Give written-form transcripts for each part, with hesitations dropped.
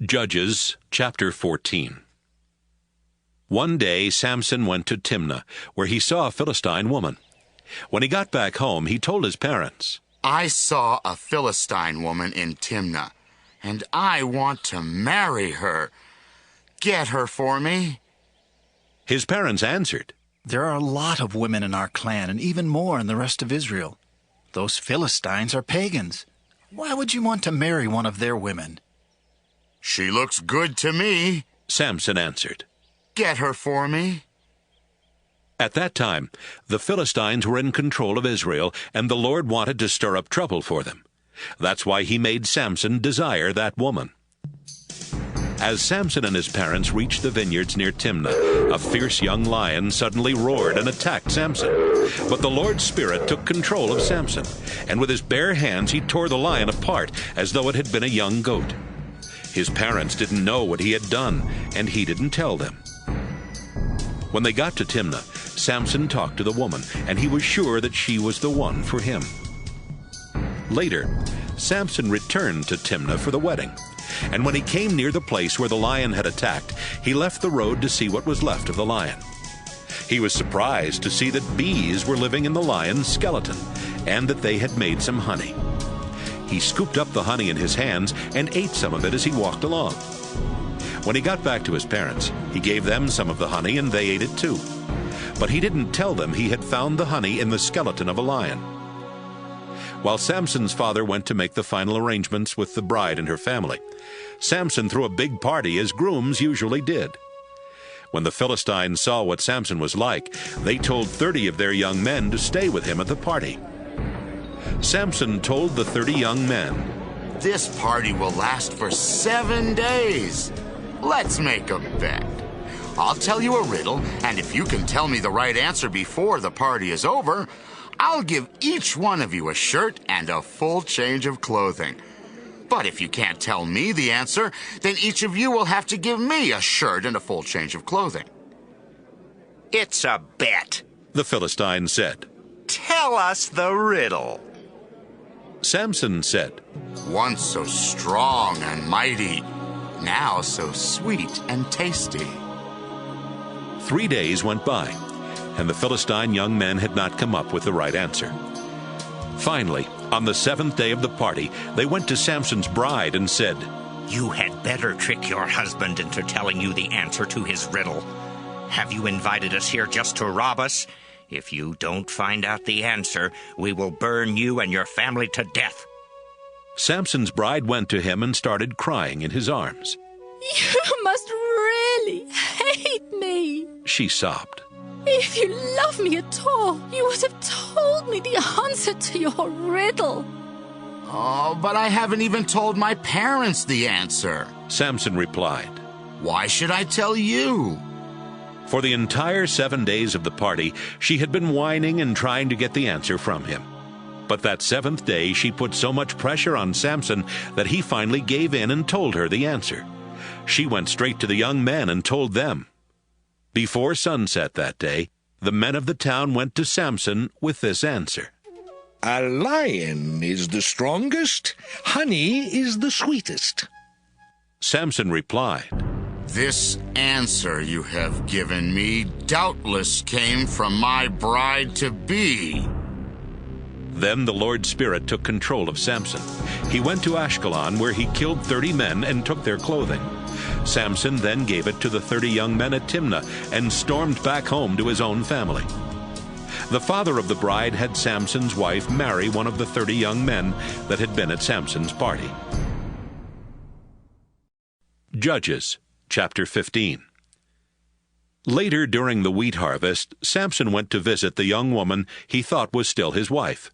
Judges chapter 14. One day Samson went to Timnah, where he saw a Philistine woman. When he got back home, he told his parents, I saw a Philistine woman in Timnah, and I want to marry her. Get her for me. His parents answered, There are a lot of women in our clan, and even more in the rest of Israel. Those Philistines are pagans. Why would you want to marry one of their women? She looks good to me. Samson answered. Get her for me. At that time, the Philistines were in control of Israel, and the Lord wanted to stir up trouble for them. That's why he made Samson desire that woman. As Samson and his parents reached the vineyards near Timnah, a fierce young lion suddenly roared and attacked Samson. But the Lord's Spirit took control of Samson, and with his bare hands he tore the lion apart as though it had been a young goat. His parents didn't know what he had done, and he didn't tell them. When they got to Timnah, Samson talked to the woman, and he was sure that she was the one for him. Later, Samson returned to Timnah for the wedding, and when he came near the place where the lion had attacked, he left the road to see what was left of the lion. He was surprised to see that bees were living in the lion's skeleton, and that they had made some honey. He scooped up the honey in his hands and ate some of it as he walked along. When he got back to his parents, he gave them some of the honey and they ate it too. But he didn't tell them he had found the honey in the skeleton of a lion. While Samson's father went to make the final arrangements with the bride and her family, Samson threw a big party as grooms usually did. When the Philistines saw what Samson was like, they told 30 of their young men to stay with him at the party. Samson told the 30 young men, This party will last for 7 days. Let's make a bet. I'll tell you a riddle, and if you can tell me the right answer before the party is over, I'll give each one of you a shirt and a full change of clothing. But if you can't tell me the answer, then each of you will have to give me a shirt and a full change of clothing. It's a bet. the Philistine said. Tell us the riddle. Samson said, Once so strong and mighty, now so sweet and tasty. 3 days went by, and the Philistine young men had not come up with the right answer. Finally, on the 7th day of the party, they went to Samson's bride and said, You had better trick your husband into telling you the answer to his riddle. Have you invited us here just to rob us? If you don't find out the answer, we will burn you and your family to death. Samson's bride went to him and started crying in his arms. You must really hate me, She sobbed. If you love me at all, you would have told me the answer to your riddle. Oh, but I haven't even told my parents the answer. Samson replied. Why should I tell you? For the entire 7 days of the party, she had been whining and trying to get the answer from him. But that 7th day, she put so much pressure on Samson that he finally gave in and told her the answer. She went straight to the young men and told them. Before sunset that day, the men of the town went to Samson with this answer. A lion is the strongest, honey is the sweetest. Samson replied, This answer you have given me doubtless came from my bride-to-be. Then the Lord's Spirit took control of Samson. He went to Ashkelon, where he killed 30 men and took their clothing. Samson then gave it to the 30 young men at Timnah and stormed back home to his own family. The father of the bride had Samson's wife marry one of the 30 young men that had been at Samson's party. Judges chapter 15. Later during the wheat harvest, Samson went to visit the young woman he thought was still his wife.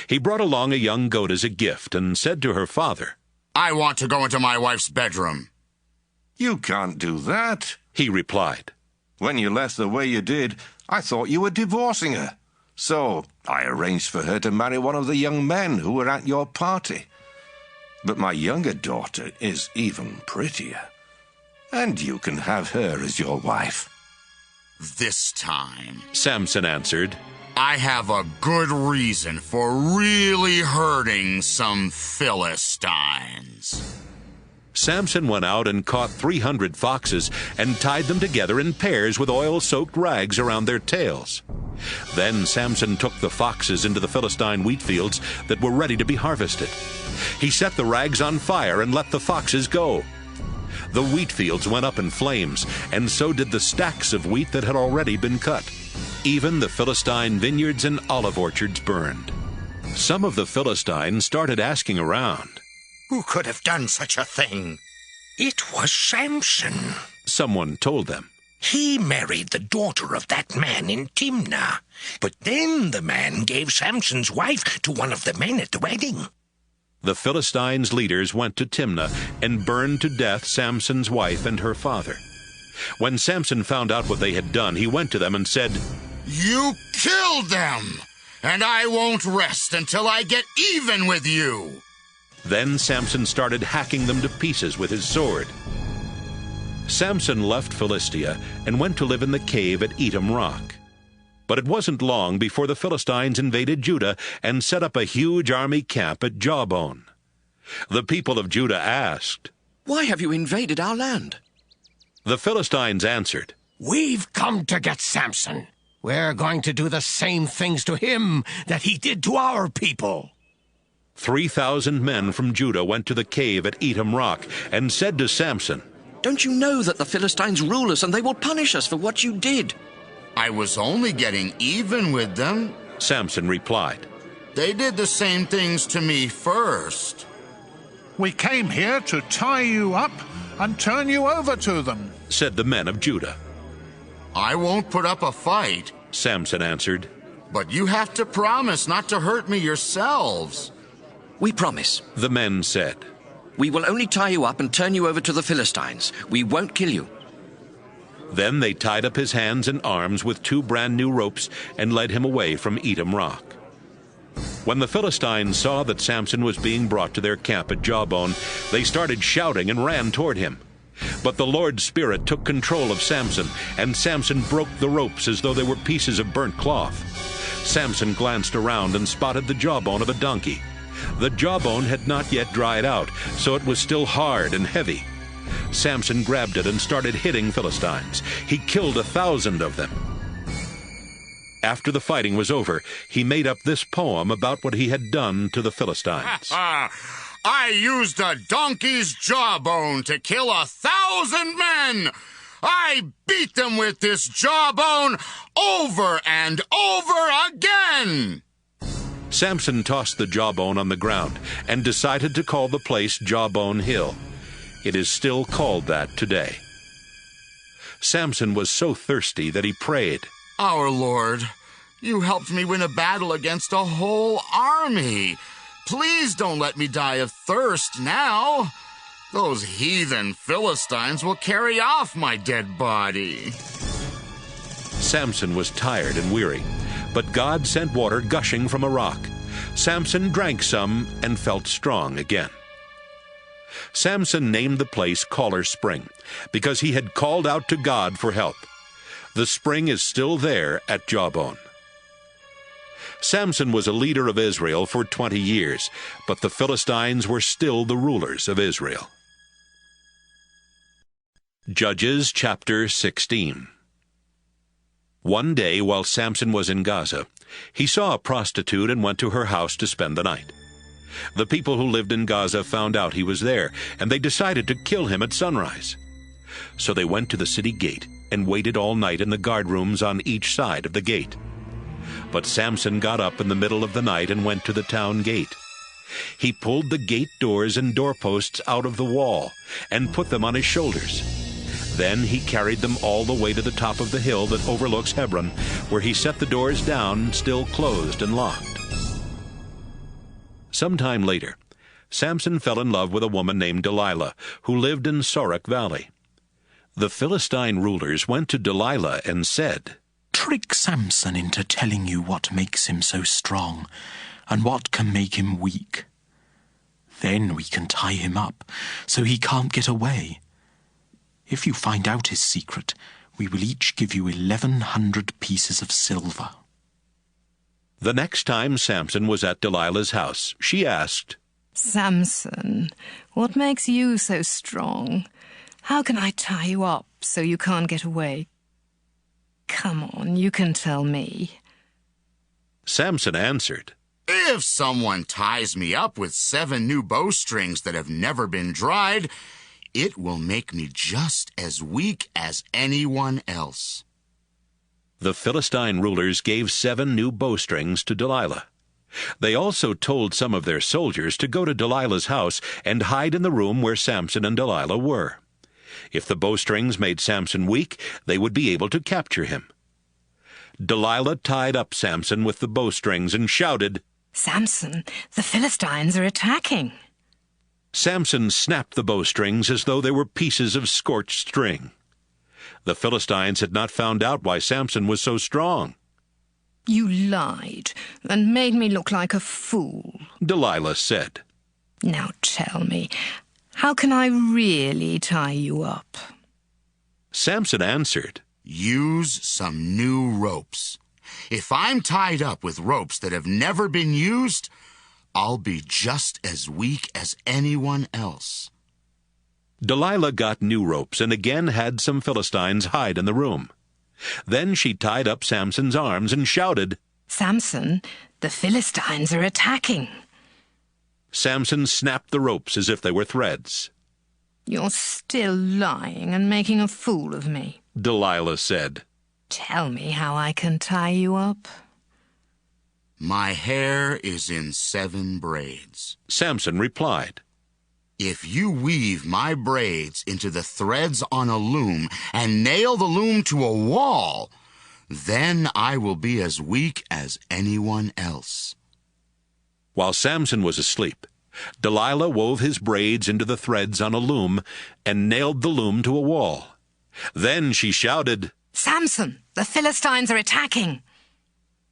He brought along a young goat as a gift and said to her father, I want to go into my wife's bedroom. You can't do that, he replied. When you left the way you did, I thought you were divorcing her. So I arranged for her to marry one of the young men who were at your party. But my younger daughter is even prettier, and you can have her as your wife. This time, Samson answered, I have a good reason for really hurting some Philistines. Samson went out and caught 300 foxes and tied them together in pairs with oil-soaked rags around their tails. Then Samson took the foxes into the Philistine wheat fields that were ready to be harvested. He set the rags on fire and let the foxes go. The wheat fields went up in flames, and so did the stacks of wheat that had already been cut. Even the Philistine vineyards and olive orchards burned. Some of the Philistines started asking around. Who could have done such a thing? It was Samson. Someone told them. He married the daughter of that man in Timnah. But then the man gave Samson's wife to one of the men at the wedding. The Philistines' leaders went to Timnah and burned to death Samson's wife and her father. When Samson found out what they had done, he went to them and said, You killed them, and I won't rest until I get even with you. Then Samson started hacking them to pieces with his sword. Samson left Philistia and went to live in the cave at Etam Rock. But it wasn't long before the Philistines invaded Judah and set up a huge army camp at Jawbone. The people of Judah asked, Why have you invaded our land? The Philistines answered, We've come to get Samson. We're going to do the same things to him that he did to our people. 3,000 men from Judah went to the cave at Etam Rock and said to Samson, Don't you know that the Philistines rule us and they will punish us for what you did? I was only getting even with them. Samson replied. They did the same things to me first. We came here to tie you up and turn you over to them, said the men of Judah. I won't put up a fight, Samson answered. But you have to promise not to hurt me yourselves. We promise, the men said. We will only tie you up and turn you over to the Philistines. We won't kill you. Then they tied up his hands and arms with 2 brand new ropes and led him away from Etam Rock. When the Philistines saw that Samson was being brought to their camp at Jawbone, they started shouting and ran toward him. But the Lord's Spirit took control of Samson, and Samson broke the ropes as though they were pieces of burnt cloth. Samson glanced around and spotted the jawbone of a donkey. The jawbone had not yet dried out, so it was still hard and heavy. Samson grabbed it and started hitting Philistines. He killed 1,000 of them. After the fighting was over, he made up this poem about what he had done to the Philistines. I used a donkey's jawbone to kill 1,000 men. I beat them with this jawbone over and over again. Samson tossed the jawbone on the ground and decided to call the place Jawbone Hill. It is still called that today. Samson was so thirsty that he prayed, Our Lord, you helped me win a battle against a whole army. Please don't let me die of thirst now. Those heathen Philistines will carry off my dead body. Samson was tired and weary, but God sent water gushing from a rock. Samson drank some and felt strong again. Samson named the place Caller Spring because he had called out to God for help. The spring is still there at Jawbone. Samson was a leader of Israel for 20 years, but the Philistines were still the rulers of Israel. Judges chapter 16. One day while Samson was in Gaza, he saw a prostitute and went to her house to spend the night. The people who lived in Gaza found out he was there, and they decided to kill him at sunrise. So they went to the city gate and waited all night in the guard rooms on each side of the gate. But Samson got up in the middle of the night and went to the town gate. He pulled the gate doors and doorposts out of the wall and put them on his shoulders. Then he carried them all the way to the top of the hill that overlooks Hebron, where he set the doors down, still closed and locked. Some time later, Samson fell in love with a woman named Delilah, who lived in Sorek Valley. The Philistine rulers went to Delilah and said, Trick Samson into telling you what makes him so strong and what can make him weak. Then we can tie him up so he can't get away. If you find out his secret, we will each give you 1,100 pieces of silver. The next time Samson was at Delilah's house, she asked, Samson, what makes you so strong? How can I tie you up so you can't get away? Come on, you can tell me. Samson answered, If someone ties me up with 7 new bowstrings that have never been dried, it will make me just as weak as anyone else. The Philistine rulers gave 7 new bowstrings to Delilah. They also told some of their soldiers to go to Delilah's house and hide in the room where Samson and Delilah were. If the bowstrings made Samson weak, they would be able to capture him. Delilah tied up Samson with the bowstrings and shouted, Samson, the Philistines are attacking. Samson snapped the bowstrings as though they were pieces of scorched string. The Philistines had not found out why Samson was so strong. You lied and made me look like a fool, Delilah said. Now tell me, how can I really tie you up? Samson answered, Use some new ropes. If I'm tied up with ropes that have never been used, I'll be just as weak as anyone else. Delilah got new ropes and again had some Philistines hide in the room. Then she tied up Samson's arms and shouted, Samson, the Philistines are attacking. Samson snapped the ropes as if they were threads. You're still lying and making a fool of me, Delilah said. Tell me how I can tie you up. My hair is in 7 braids. Samson replied, If you weave my braids into the threads on a loom and nail the loom to a wall, then I will be as weak as anyone else. While Samson was asleep, Delilah wove his braids into the threads on a loom and nailed the loom to a wall. Then she shouted, Samson, the Philistines are attacking.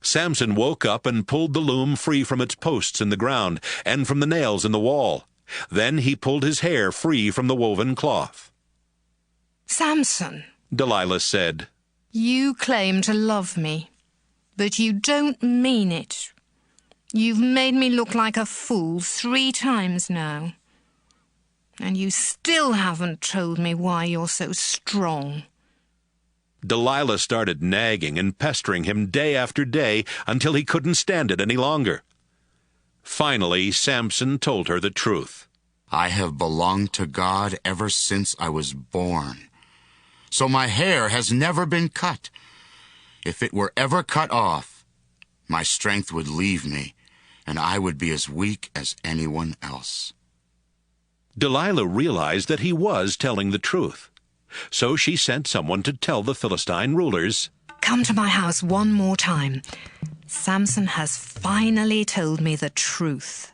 Samson woke up and pulled the loom free from its posts in the ground and from the nails in the wall. Then he pulled his hair free from the woven cloth. Samson, Delilah said, you claim to love me, but you don't mean it. You've made me look like a fool 3 times now. And you still haven't told me why you're so strong. Delilah started nagging and pestering him day after day until he couldn't stand it any longer. Finally, Samson told her the truth. I have belonged to God ever since I was born. So my hair has never been cut. If it were ever cut off, my strength would leave me, and I would be as weak as anyone else. Delilah realized that he was telling the truth. So she sent someone to tell the Philistine rulers, Come to my house one more time. Samson has finally told me the truth.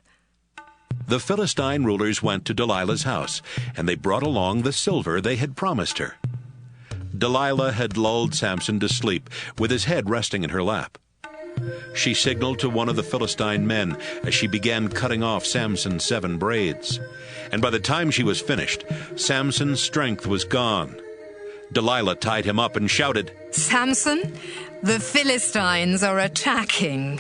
The Philistine rulers went to Delilah's house, and they brought along the silver they had promised her. Delilah had lulled Samson to sleep, with his head resting in her lap. She signaled to one of the Philistine men as she began cutting off Samson's 7 braids. And by the time she was finished, Samson's strength was gone. Delilah tied him up and shouted, Samson, the Philistines are attacking.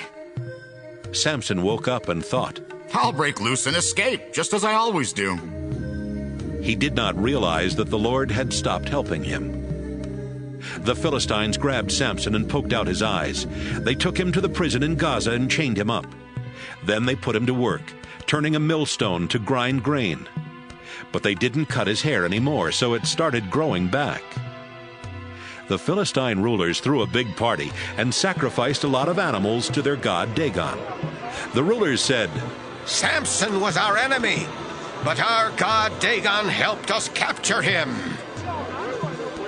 Samson woke up and thought, I'll break loose and escape, just as I always do. He did not realize that the Lord had stopped helping him. The Philistines grabbed Samson and poked out his eyes. They took him to the prison in Gaza and chained him up. Then they put him to work, turning a millstone to grind grain. But they didn't cut his hair anymore, so it started growing back. The Philistine rulers threw a big party and sacrificed a lot of animals to their god Dagon. The rulers said, Samson was our enemy, but our god Dagon helped us capture him.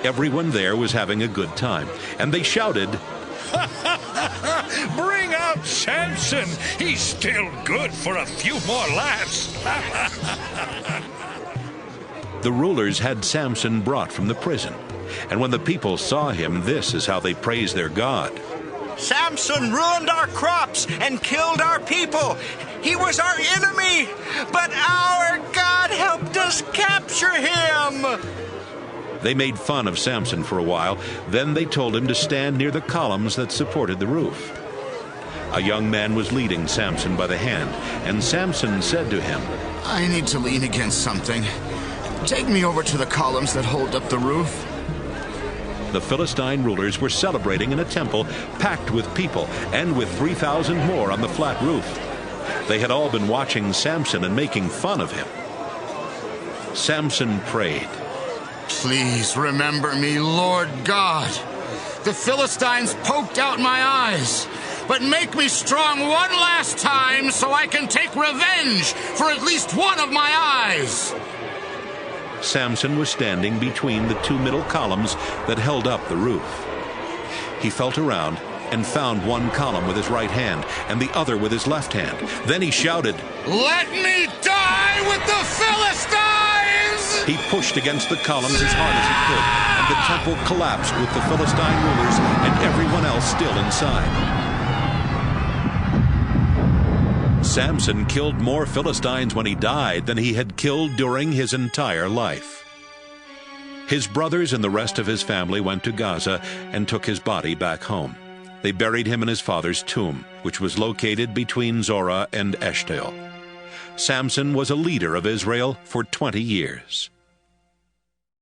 Everyone there was having a good time, and they shouted, Bring out Samson! He's still good for a few more laughs. The rulers had Samson brought from the prison, and when the people saw him, this is how they praised their god. Samson ruined our crops and killed our people. He was our enemy, but our God helped us capture him. They made fun of Samson for a while, then they told him to stand near the columns that supported the roof. A young man was leading Samson by the hand, and Samson said to him, I need to lean against something. Take me over to the columns that hold up the roof. The Philistine rulers were celebrating in a temple packed with people and with 3,000 more on the flat roof. They had all been watching Samson and making fun of him. Samson prayed, Please remember me, Lord God. The Philistines poked out my eyes, but make me strong one last time so I can take revenge for at least one of my eyes. Samson was standing between the two middle columns that held up the roof. He felt around and found one column with his right hand and the other with his left hand. Then he shouted, Let me die with the Philistines! He pushed against the columns as hard as he could, and the temple collapsed with the Philistine rulers and everyone else still inside. Samson killed more Philistines when he died than he had killed during his entire life. His brothers and the rest of his family went to Gaza and took his body back home. They buried him in his father's tomb, which was located between Zorah and Eshtaol. Samson was a leader of Israel for 20 years.